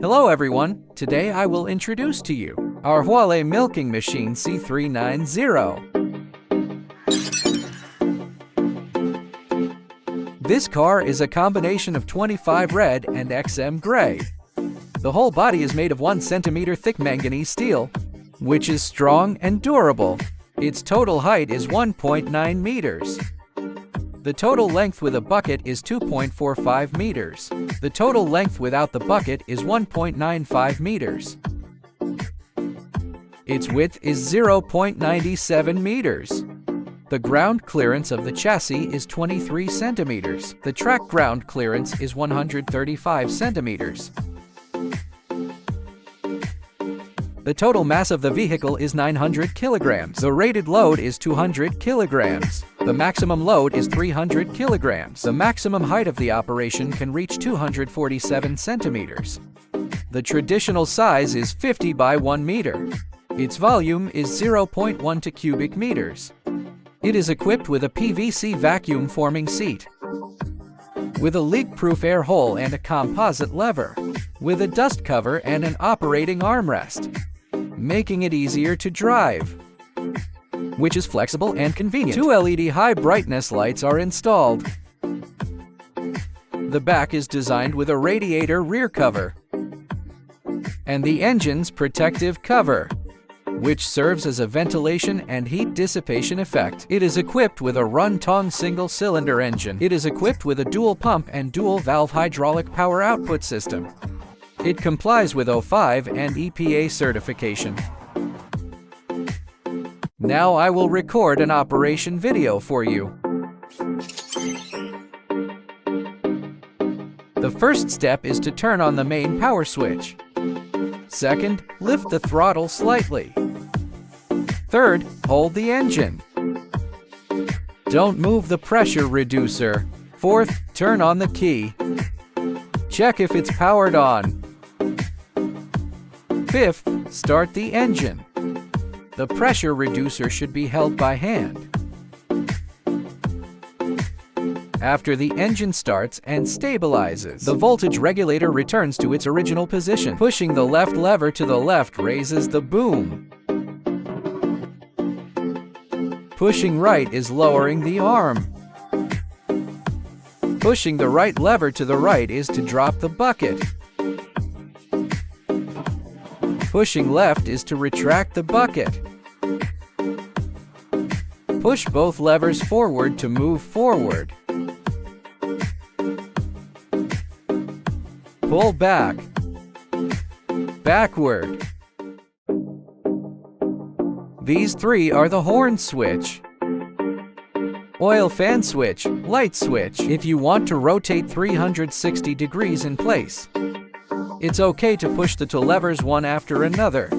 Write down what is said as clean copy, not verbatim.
Hello everyone, today I will introduce to you our Huawei Milking Machine C390. This car is a combination of 25 red and XM gray. The whole body is made of 1 centimeter thick manganese steel, which is strong and durable. Its total height is 1.9 meters. The total length with a bucket is 2.45 meters. The total length without the bucket is 1.95 meters. Its width is 0.97 meters. The ground clearance of the chassis is 23 centimeters. The track ground clearance is 135 centimeters. The total mass of the vehicle is 900 kilograms. The rated load is 200 kilograms. The maximum load is 300 kilograms. The maximum height of the operation can reach 247 centimeters. The traditional size is 50 by 1 meter. Its volume is 0.12 cubic meters. It is equipped with a PVC vacuum forming seat, with a leak-proof air hole and a composite lever, with a dust cover and an operating armrest, making it easier to drive, which is flexible and convenient. 2 LED high brightness lights are installed. The back is designed with a radiator rear cover and the engine's protective cover, which serves as a ventilation and heat dissipation effect. It is equipped with a Runtong single-cylinder engine. It is equipped with a dual pump and dual valve hydraulic power output system. It complies with O5 and EPA certification. Now I will record an operation video for you. The first step is to turn on the main power switch. Second, lift the throttle slightly. Third, hold the engine. Don't move the pressure reducer. Fourth, turn on the key. Check if it's powered on. Fifth, start the engine. The pressure reducer should be held by hand. After the engine starts and stabilizes, the voltage regulator returns to its original position. Pushing the left lever to the left raises the boom. Pushing right is lowering the arm. Pushing the right lever to the right is to drop the bucket. Pushing left is to retract the bucket. Push both levers forward to move forward. Pull back. Backward. These 3 are the horn switch, oil fan switch, light switch. If you want to rotate 360 degrees in place, it's okay to push the 2 levers one after another.